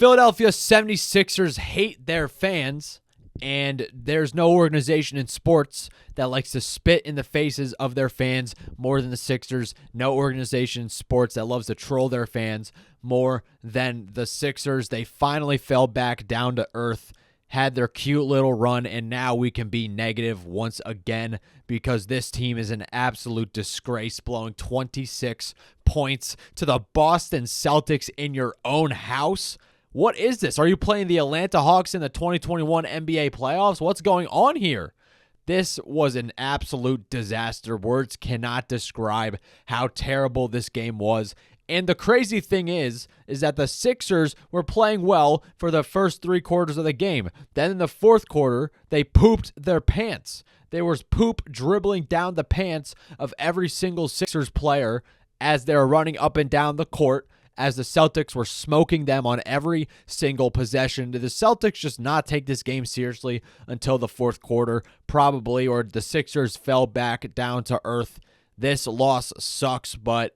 Philadelphia 76ers hate their fans, and there's no organization in sports that likes to spit in the faces of their fans more than the Sixers. No organization in sports that loves to troll their fans more than the Sixers. They finally fell back down to earth, had their cute little run, and now we can be negative once again because this team is an absolute disgrace, blowing 26 points to the Boston Celtics in your own house. What is this? Are you playing the Atlanta Hawks in the 2021 NBA playoffs? What's going on here? This was an absolute disaster. Words cannot describe how terrible this game was. And the crazy thing is that the Sixers were playing well for the first 3 quarters of the game. Then in the fourth quarter, they pooped their pants. There was poop dribbling down the pants of every single Sixers player as they were running up and down the court, as the Celtics were smoking them on every single possession. Did the Celtics just not take this game seriously until the fourth quarter? Probably, or the Sixers fell back down to earth. This loss sucks, but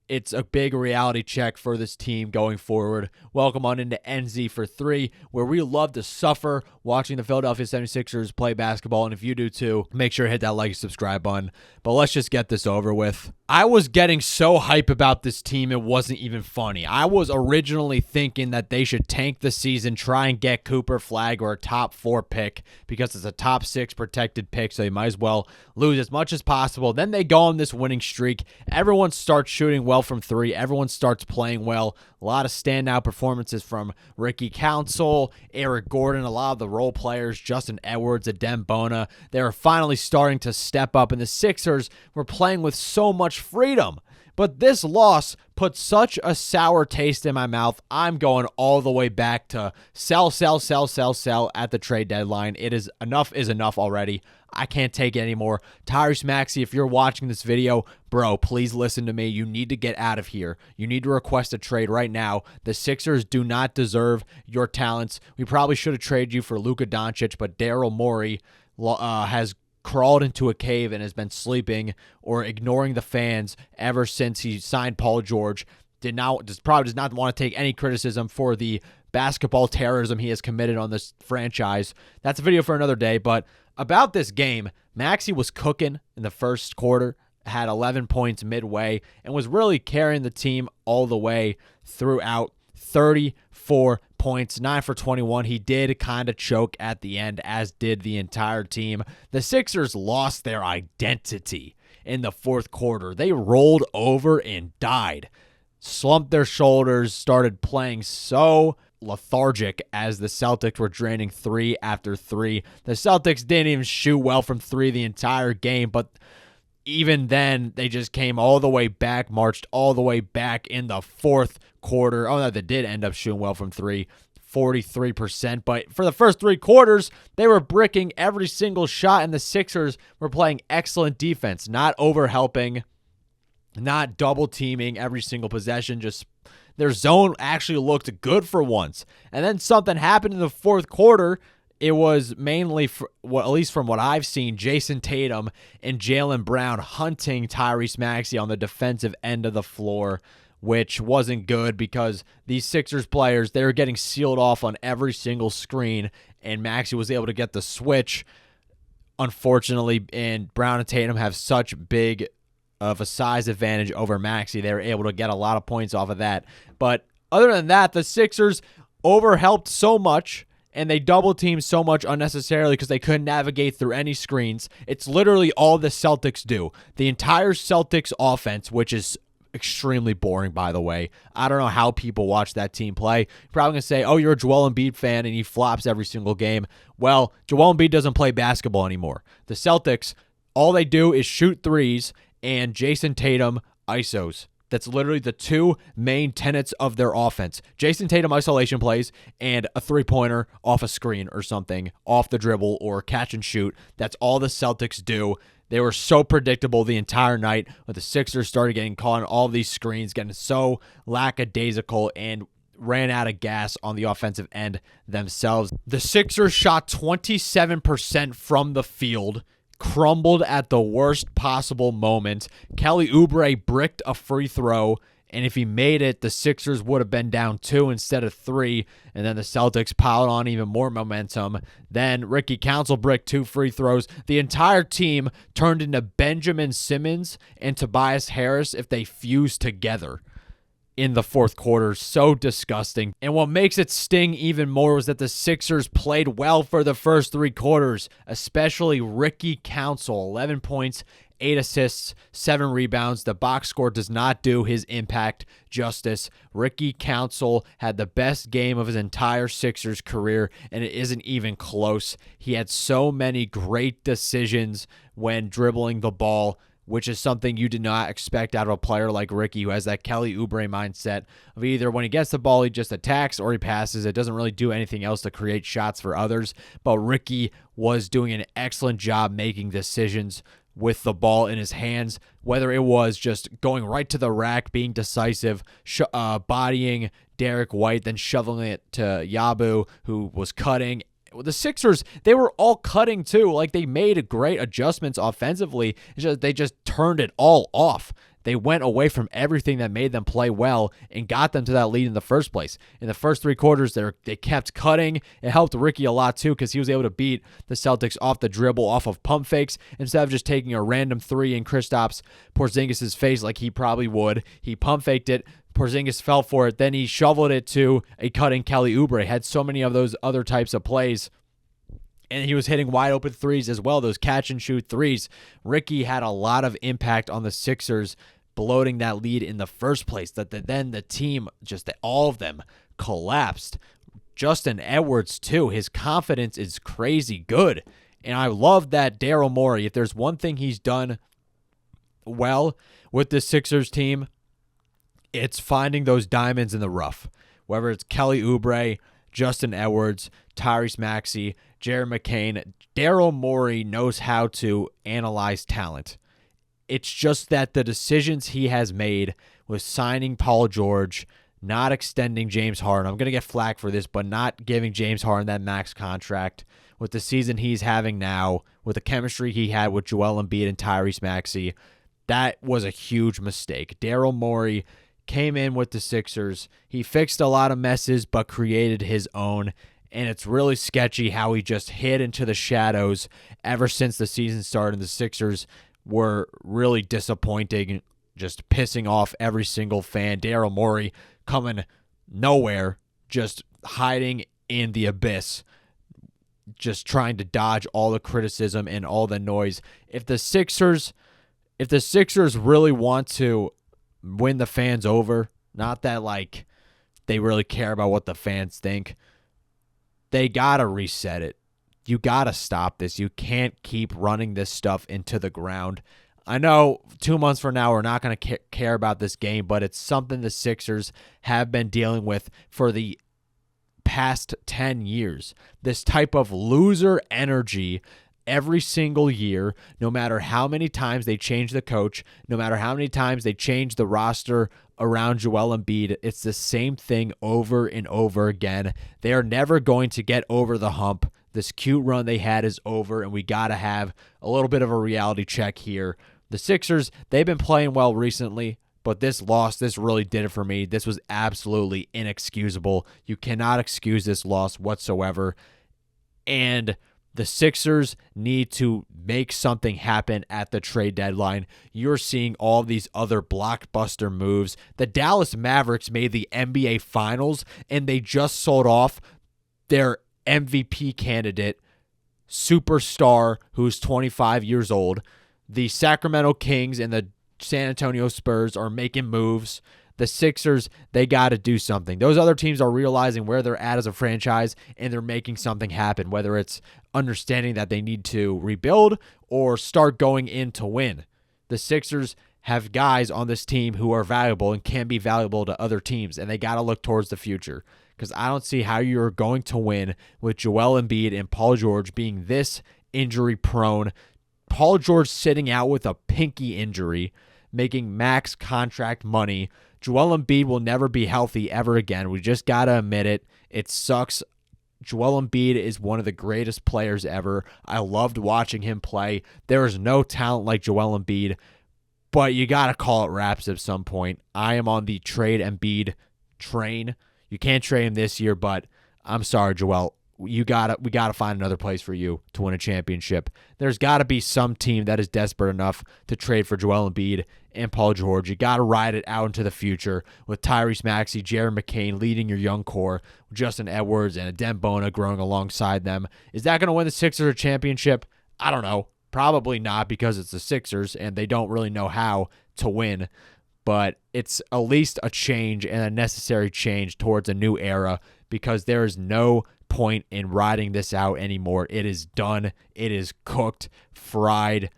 it's a big reality check for this team going forward. Welcome on into NZ for 3, where we love to suffer watching the Philadelphia 76ers play basketball. And if you do too, make sure to hit that like and subscribe button. But let's just get this over with. I was getting so hype about this team, it wasn't even funny. I was originally thinking that they should tank the season, try and get Cooper Flag or a top 4 pick because it's a top 6 protected pick, so you might as well lose as much as possible. Then they go on this winning streak. Everyone starts shooting well from 3. Everyone starts playing well. A lot of standout performances from Ricky Council, Eric Gordon, a lot of the role players, Justin Edwards, Adem Bona. They were finally starting to step up, and the Sixers were playing with so much freedom. But this loss put such a sour taste in my mouth. I'm going all the way back to sell at the trade deadline. Enough is enough already. I can't take it anymore. Tyrese Maxey, if you're watching this video, bro, please listen to me. You need to get out of here. You need to request a trade right now. The Sixers do not deserve your talents. We probably should have traded you for Luka Doncic, but Daryl Morey has crawled into a cave and has been sleeping or ignoring the fans ever since he signed Paul George. Probably does not want to take any criticism for the basketball terrorism he has committed on this franchise. That's a video for another day, but about this game, Maxey was cooking in the first quarter, had 11 points midway, and was really carrying the team all the way throughout. 34 points, 9 for 21. He did kind of choke at the end, as did the entire team. The Sixers lost their identity in the fourth quarter. They rolled over and died, slumped their shoulders, started playing so lethargic as the Celtics were draining 3 after 3. The Celtics didn't even shoot well from 3 the entire game, but even then, they just came all the way back, marched all the way back in the fourth quarter. Oh, no, they did end up shooting well from 3, 43%. But for the first 3 quarters, they were bricking every single shot, and the Sixers were playing excellent defense, not overhelping, not double-teaming every single possession. Just their zone actually looked good for once. And then something happened in the fourth quarter. It was mainly, at least from what I've seen, Jason Tatum and Jaylen Brown hunting Tyrese Maxey on the defensive end of the floor, which wasn't good because these Sixers players, they were getting sealed off on every single screen, and Maxey was able to get the switch, unfortunately, and Brown and Tatum have such big of a size advantage over Maxey. They were able to get a lot of points off of that. But other than that, the Sixers overhelped so much, and they double-teamed so much unnecessarily because they couldn't navigate through any screens. It's literally all the Celtics do. The entire Celtics offense, which is extremely boring, by the way. I don't know how people watch that team play. You're probably going to say, oh, you're a Joel Embiid fan and he flops every single game. Well, Joel Embiid doesn't play basketball anymore. The Celtics, all they do is shoot threes and Jason Tatum isos. That's literally the 2 main tenets of their offense. Jason Tatum isolation plays and a 3-pointer off a screen or something, off the dribble or catch and shoot. That's all the Celtics do. They were so predictable the entire night, but the Sixers started getting caught on all these screens, getting so lackadaisical, and ran out of gas on the offensive end themselves. The Sixers shot 27% from the field, crumbled at the worst possible moment. Kelly Oubre bricked a free throw And if he made it, the Sixers would have been down 2 instead of 3. And then the Celtics piled on even more momentum. Then Ricky Council bricked 2 free throws. The entire team turned into Benjamin Simmons and Tobias Harris if they fused together in the fourth quarter. So disgusting. And what makes it sting even more was that the Sixers played well for the first 3 quarters, especially Ricky Council. 11 points, 8 assists, 7 rebounds. The box score does not do his impact justice. Ricky Council had the best game of his entire Sixers career, and it isn't even close. He had so many great decisions when dribbling the ball, which is something you did not expect out of a player like Ricky, who has that Kelly Oubre mindset of either when he gets the ball, he just attacks or he passes. It doesn't really do anything else to create shots for others. But Ricky was doing an excellent job making decisions with the ball in his hands, whether it was just going right to the rack, being decisive, bodying Derek White, then shoveling it to Yabu, who was cutting. The Sixers, they were all cutting too. Like, they made great adjustments offensively. They just turned it all off. They went away from everything that made them play well and got them to that lead in the first place. In the first 3 quarters, they kept cutting. It helped Ricky a lot too because he was able to beat the Celtics off the dribble, off of pump fakes, instead of just taking a random 3 in Kristaps Porzingis' face like he probably would. He pump faked it. Porzingis fell for it. Then he shoveled it to a cutting Kelly Oubre. Had so many of those other types of plays. And he was hitting wide open threes as well, those catch and shoot threes. Ricky had a lot of impact on the Sixers bloating that lead in the first place. Then the team, just all of them, collapsed. Justin Edwards, too. His confidence is crazy good. And I love that Daryl Morey, if there's one thing he's done well with the Sixers team, it's finding those diamonds in the rough. Whether it's Kelly Oubre, Justin Edwards, Tyrese Maxey, Jared McCain, Daryl Morey knows how to analyze talent. It's just that the decisions he has made with signing Paul George, not extending James Harden, I'm going to get flack for this, but not giving James Harden that max contract, with the season he's having now, with the chemistry he had with Joel Embiid and Tyrese Maxey, that was a huge mistake. Daryl Morey came in with the Sixers. He fixed a lot of messes, but created his own. And it's really sketchy how he just hid into the shadows ever since the season started. The Sixers were really disappointing, just pissing off every single fan. Daryl Morey coming nowhere, just hiding in the abyss, just trying to dodge all the criticism and all the noise. If the Sixers really want to win the fans over, not that like they really care about what the fans think, they gotta reset it. You gotta stop this. You can't keep running this stuff into the ground. I know 2 months from now we're not going to care about this game, but it's something the Sixers have been dealing with for the past 10 years. This type of loser energy every single year, no matter how many times they change the coach, no matter how many times they change the roster around Joel Embiid, it's the same thing over and over again. They are never going to get over the hump. This cute run they had is over, and we got to have a little bit of a reality check here. The Sixers, they've been playing well recently, but this loss, this really did it for me. This was absolutely inexcusable. You cannot excuse this loss whatsoever. And the Sixers need to make something happen at the trade deadline. You're seeing all these other blockbuster moves. The Dallas Mavericks made the NBA Finals, and they just sold off their MVP candidate, superstar, who's 25 years old. The Sacramento Kings and the San Antonio Spurs are making moves. The Sixers, they got to do something. Those other teams are realizing where they're at as a franchise, and they're making something happen, whether it's understanding that they need to rebuild or start going in to win. The Sixers have guys on this team who are valuable and can be valuable to other teams, and they got to look towards the future, because I don't see how you're going to win with Joel Embiid and Paul George being this injury prone. Paul George sitting out with a pinky injury, making max contract money. Joel Embiid will never be healthy ever again. We just got to admit it. It sucks. Joel Embiid is one of the greatest players ever. I loved watching him play. There is no talent like Joel Embiid, but you got to call it wraps at some point. I am on the trade Embiid train. You can't trade him this year, but I'm sorry, Joel. We gotta find another place for you to win a championship. There's got to be some team that is desperate enough to trade for Joel Embiid and Paul George. You got to ride it out into the future with Tyrese Maxey, Jared McCain leading your young core, Justin Edwards and Adem Bona growing alongside them. Is that going to win the Sixers a championship? I don't know. Probably not, because it's the Sixers and they don't really know how to win. But it's at least a change, and a necessary change towards a new era, because there is no point in riding this out anymore. It is done. It is cooked, fried,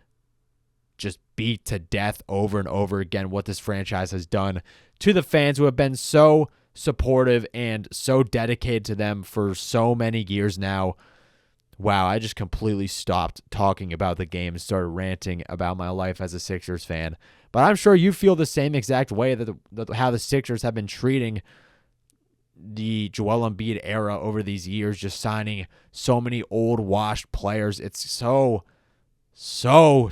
just beat to death over and over again, what this franchise has done to the fans who have been so supportive and so dedicated to them for so many years now. Wow, I just completely stopped talking about the game and started ranting about my life as a Sixers fan. But I'm sure you feel the same exact way that how the Sixers have been treating the Joel Embiid era over these years, just signing so many old washed players. It's so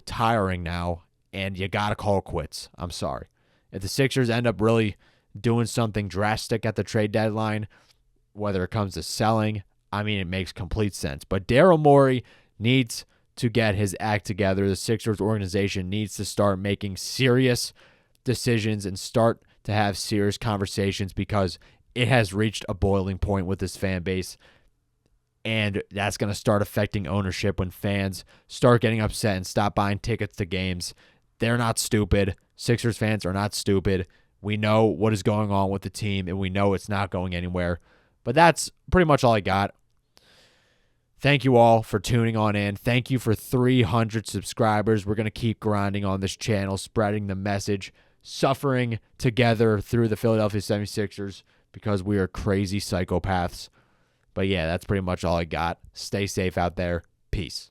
tiring now, and you got to call quits. I'm sorry. If the Sixers end up really doing something drastic at the trade deadline, whether it comes to selling, I mean, it makes complete sense. But Daryl Morey needs to get his act together. The Sixers organization needs to start making serious decisions and start to have serious conversations, because it has reached a boiling point with this fan base, and that's going to start affecting ownership when fans start getting upset and stop buying tickets to games. They're not stupid. Sixers fans are not stupid. We know what is going on with the team, and we know it's not going anywhere. But that's pretty much all I got. Thank you all for tuning on in. Thank you for 300 subscribers. We're going to keep grinding on this channel, spreading the message, suffering together through the Philadelphia 76ers, because we are crazy psychopaths. But yeah, that's pretty much all I got. Stay safe out there. Peace.